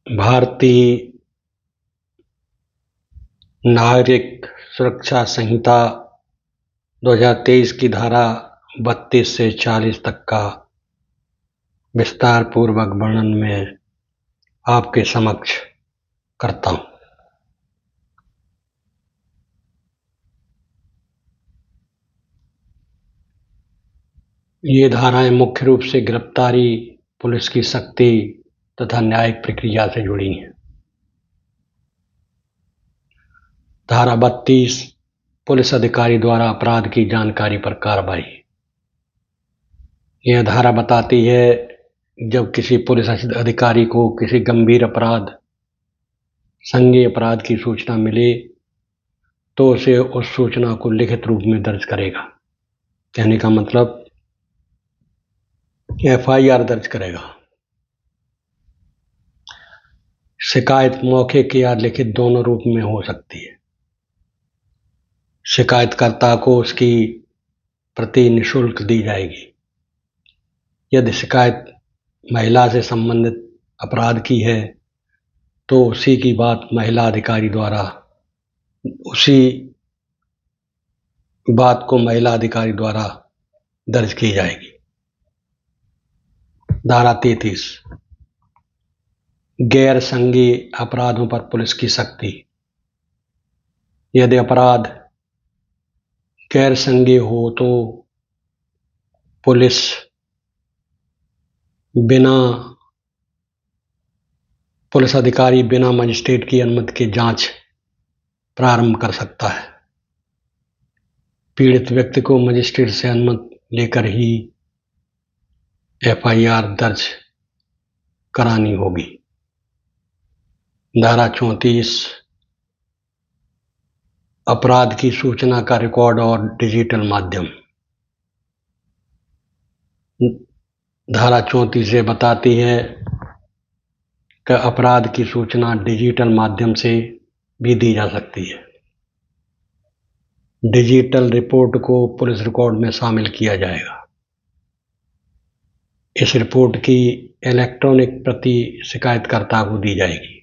भारतीय नागरिक सुरक्षा संहिता 2023 की धारा 32 से 40 तक का विस्तार पूर्वक वर्णन मैं आपके समक्ष करता हूँ। ये धाराएं मुख्य रूप से गिरफ्तारी, पुलिस की सख्ती तथा न्यायिक प्रक्रिया से जुड़ी हैं। धारा 32 पुलिस अधिकारी द्वारा अपराध की जानकारी पर कार्रवाई। यह धारा बताती है जब किसी पुलिस अधिकारी को किसी गंभीर अपराध, संज्ञेय अपराध की सूचना मिले तो उसे उस सूचना को लिखित रूप में दर्ज करेगा। कहने का मतलब FIR दर्ज करेगा। शिकायत मौखिक या लिखित दोनों रूप में हो सकती है। शिकायतकर्ता को उसकी प्रति निःशुल्क दी जाएगी। यदि शिकायत महिला से संबंधित अपराध की है तो उसी की बात महिला अधिकारी द्वारा दर्ज की जाएगी। धारा 33 गैर संज्ञेय अपराधों पर पुलिस की सख्ती। यदि अपराध गैर संज्ञेय हो तो पुलिस अधिकारी बिना मजिस्ट्रेट की अनुमति के जांच प्रारंभ कर सकता है। पीड़ित व्यक्ति को मजिस्ट्रेट से अनुमति लेकर ही FIR दर्ज करानी होगी। धारा 34 अपराध की सूचना का रिकॉर्ड और डिजिटल माध्यम। धारा 34 ये बताती है कि अपराध की सूचना डिजिटल माध्यम से भी दी जा सकती है। डिजिटल रिपोर्ट को पुलिस रिकॉर्ड में शामिल किया जाएगा। इस रिपोर्ट की इलेक्ट्रॉनिक प्रति शिकायतकर्ता को दी जाएगी।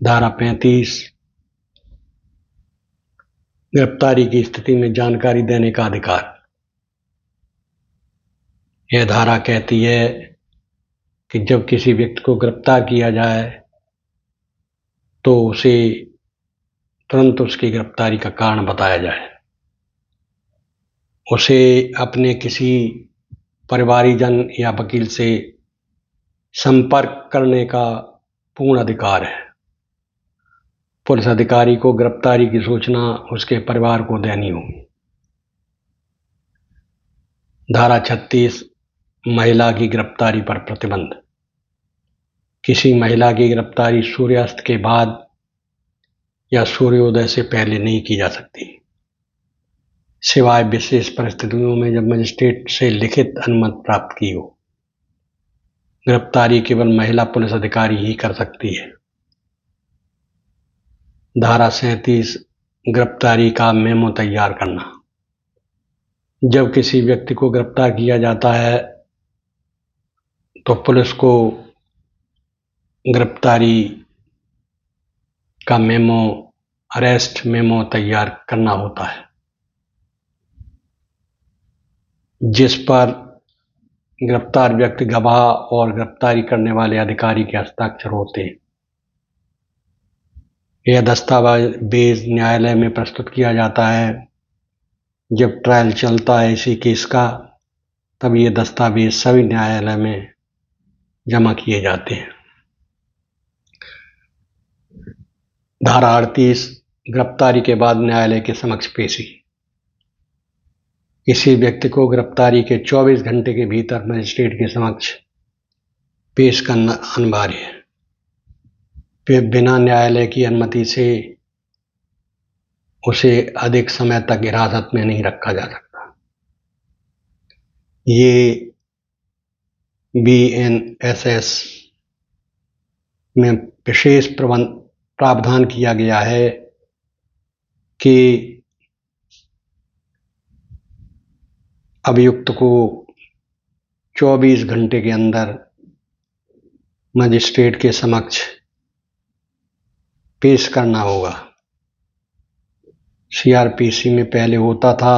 धारा 35 गिरफ्तारी की स्थिति में जानकारी देने का अधिकार। यह धारा कहती है कि जब किसी व्यक्ति को गिरफ्तार किया जाए तो उसे तुरंत उसकी गिरफ्तारी का कारण बताया जाए। उसे अपने किसी परिवारीजन या वकील से संपर्क करने का पूर्ण अधिकार है। पुलिस अधिकारी को गिरफ्तारी की सूचना उसके परिवार को देनी होगी। धारा 36 महिला की गिरफ्तारी पर प्रतिबंध। किसी महिला की गिरफ्तारी सूर्यास्त के बाद या सूर्योदय से पहले नहीं की जा सकती, सिवाय विशेष परिस्थितियों में जब मजिस्ट्रेट से लिखित अनुमति प्राप्त की हो। गिरफ्तारी केवल महिला पुलिस अधिकारी ही कर सकती है। धारा 37 गिरफ्तारी का मेमो तैयार करना। जब किसी व्यक्ति को गिरफ्तार किया जाता है तो पुलिस को गिरफ्तारी का मेमो, अरेस्ट मेमो तैयार करना होता है, जिस पर गिरफ्तार व्यक्ति, गवाह और गिरफ्तारी करने वाले अधिकारी के हस्ताक्षर होते हैं। यह दस्तावेज न्यायालय में प्रस्तुत किया जाता है। जब ट्रायल चलता है इसी केस का, तब ये दस्तावेज सभी न्यायालय में जमा किए जाते हैं। धारा 38 गिरफ्तारी के बाद न्यायालय के समक्ष पेशी। किसी व्यक्ति को गिरफ्तारी के 24 घंटे के भीतर मजिस्ट्रेट के समक्ष पेश करना अनिवार्य है। बिना न्यायालय की अनुमति से उसे अधिक समय तक हिरासत में नहीं रखा जा सकता। ये BNSS में विशेष प्रावधान किया गया है कि अभियुक्त को 24 घंटे के अंदर मजिस्ट्रेट के समक्ष पेश करना होगा। सीआरपीसी में पहले होता था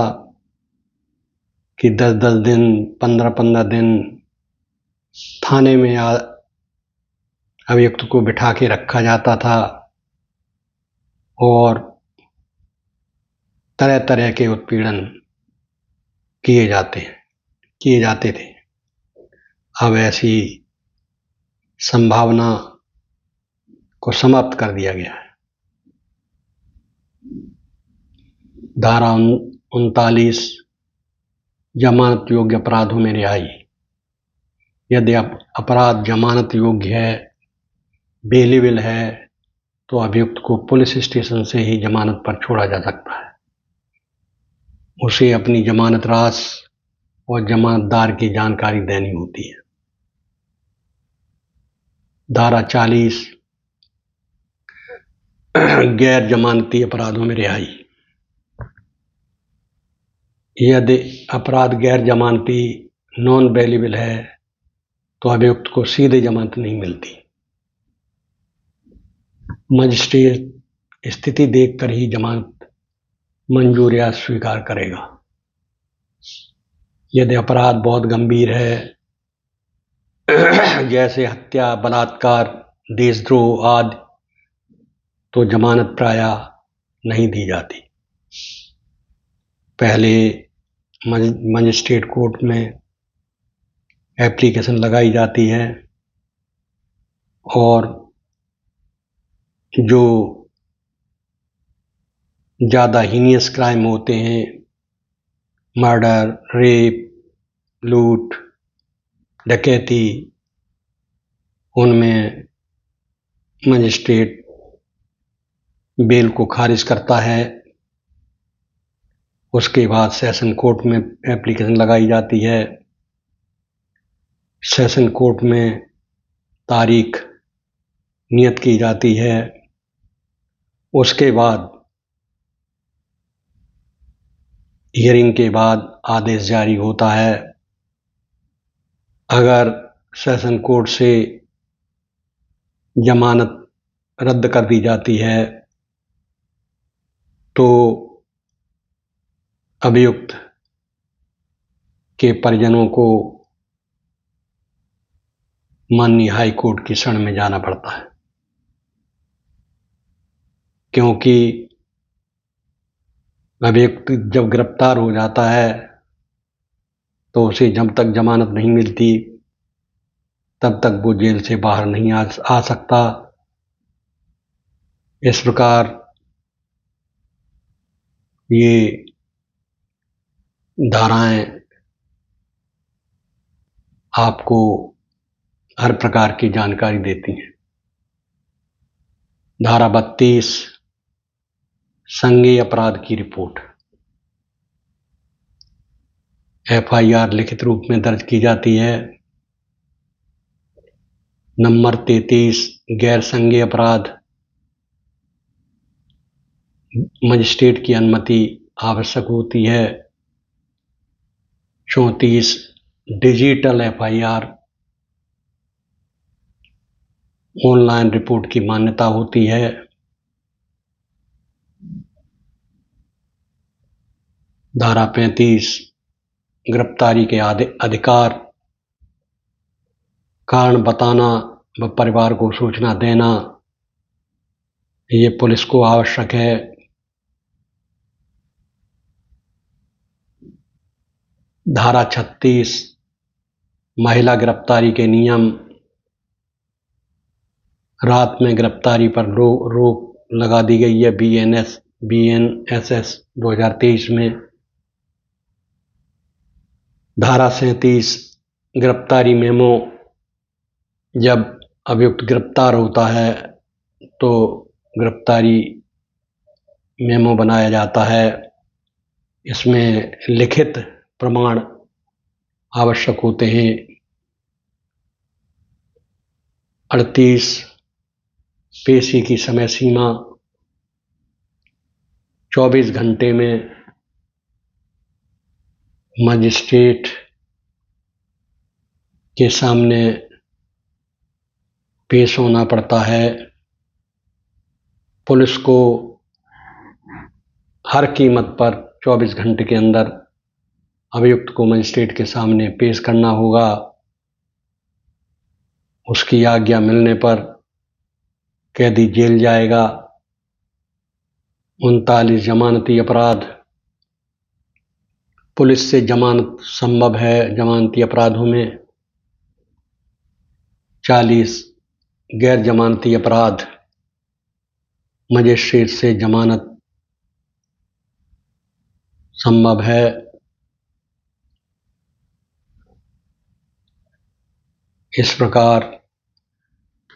कि 10-10 दिन, 15-15 दिन थाने में अभियुक्त को बिठा के रखा जाता था और तरह तरह के उत्पीड़न किए जाते थे। अब ऐसी संभावना को समाप्त कर दिया गया है। धारा 39 जमानत योग्य अपराधों में रिहाई। यदि अपराध जमानत योग्य है, बेलेबल है, तो अभियुक्त को पुलिस स्टेशन से ही जमानत पर छोड़ा जा सकता है। उसे अपनी जमानत राशि और जमानतदार की जानकारी देनी होती है। धारा 40 गैर जमानती अपराधों में रिहाई। यदि अपराध गैर जमानती नॉन बेलेबल है तो अभियुक्त को सीधे जमानत नहीं मिलती। मजिस्ट्रेट स्थिति देखकर ही जमानत मंजूर या स्वीकार करेगा। यदि अपराध बहुत गंभीर है, जैसे हत्या, बलात्कार, देशद्रोह आदि, तो जमानत प्रायः नहीं दी जाती। पहले मजिस्ट्रेट कोर्ट में एप्लीकेशन लगाई जाती है और जो ज़्यादा हीनियस क्राइम होते हैं, मर्डर, रेप, लूट, डकैती, उनमें मजिस्ट्रेट बेल को खारिज करता है। उसके बाद सेशन कोर्ट में एप्लीकेशन लगाई जाती है। सेशन कोर्ट में तारीख नियत की जाती है। उसके बाद हियरिंग के बाद आदेश जारी होता है। अगर सेशन कोर्ट से जमानत रद्द कर दी जाती है तो अभियुक्त के परिजनों को माननीय हाई कोर्ट की शरण में जाना पड़ता है, क्योंकि अभियुक्त जब गिरफ्तार हो जाता है तो उसे जब तक जमानत नहीं मिलती तब तक वो जेल से बाहर नहीं आ सकता। इस प्रकार ये धाराएं आपको हर प्रकार की जानकारी देती हैं। धारा 32 संज्ञेय अपराध की रिपोर्ट। एफआईआर लिखित रूप में दर्ज की जाती है। नंबर 33 गैर संज्ञेय अपराध। मजिस्ट्रेट की अनुमति आवश्यक होती है। 34 डिजिटल एफआईआर। ऑनलाइन रिपोर्ट की मान्यता होती है। धारा 35 गिरफ्तारी के अधिकार। कारण बताना व परिवार को सूचना देना ये पुलिस को आवश्यक है। धारा 36 महिला गिरफ्तारी के नियम। रात में गिरफ्तारी पर रोक लगा दी गई है BNSS 2023 में। धारा 37 गिरफ्तारी मेमो। जब अभियुक्त गिरफ्तार होता है तो गिरफ्तारी मेमो बनाया जाता है। इसमें लिखित प्रमाण आवश्यक होते हैं। 38 पेशी की समय सीमा। 24 घंटे में मजिस्ट्रेट के सामने पेश होना पड़ता है। पुलिस को हर कीमत पर 24 घंटे के अंदर अभियुक्त को मजिस्ट्रेट के सामने पेश करना होगा। उसकी आज्ञा मिलने पर कैदी जेल जाएगा। 39 जमानती अपराध। पुलिस से जमानत संभव है जमानती अपराधों में। 40 गैर जमानती अपराध मजिस्ट्रेट से जमानत संभव है। इस प्रकार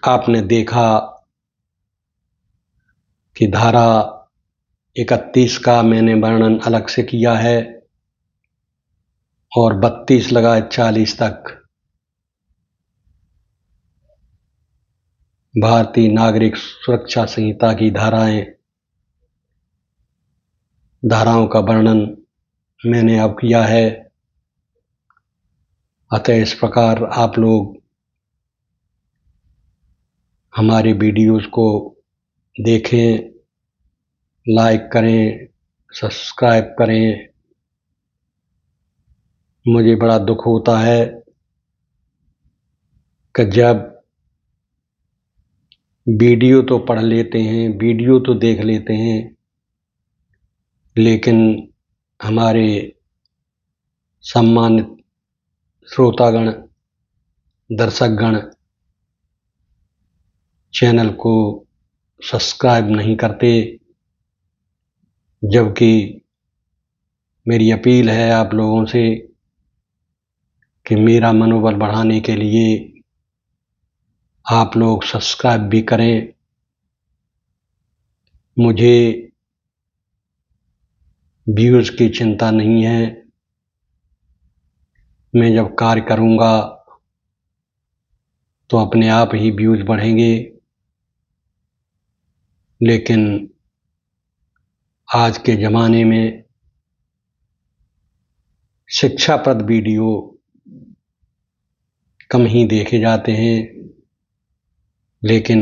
आपने देखा कि धारा 31 का मैंने वर्णन अलग से किया है और 32 लगाए 40 तक भारतीय नागरिक सुरक्षा संहिता की धाराओं का वर्णन मैंने अब किया है। अतः इस प्रकार आप लोग हमारे वीडियोस को देखें, लाइक करें, सब्सक्राइब करें। मुझे बड़ा दुख होता है कि जब वीडियो तो पढ़ लेते हैं, वीडियो तो देख लेते हैं, लेकिन हमारे सम्मानित श्रोतागण, दर्शकगण चैनल को सब्सक्राइब नहीं करते। जबकि मेरी अपील है आप लोगों से कि मेरा मनोबल बढ़ाने के लिए आप लोग सब्सक्राइब भी करें। मुझे व्यूज़ की चिंता नहीं है। मैं जब कार्य करूँगा तो अपने आप ही व्यूज़ बढ़ेंगे। लेकिन आज के ज़माने में शिक्षाप्रद वीडियो कम ही देखे जाते हैं, लेकिन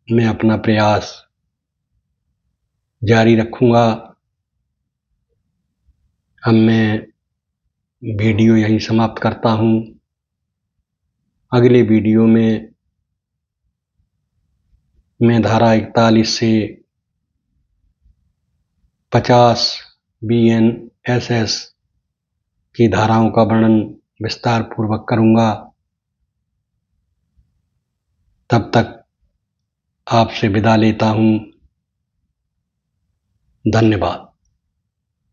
मैं अपना प्रयास जारी रखूँगा। अब मैं वीडियो यहीं समाप्त करता हूँ। अगले वीडियो में मैं धारा 41 से 50 BNSS की धाराओं का वर्णन विस्तार पूर्वक करूँगा। तब तक आपसे विदा लेता हूँ। धन्यवाद।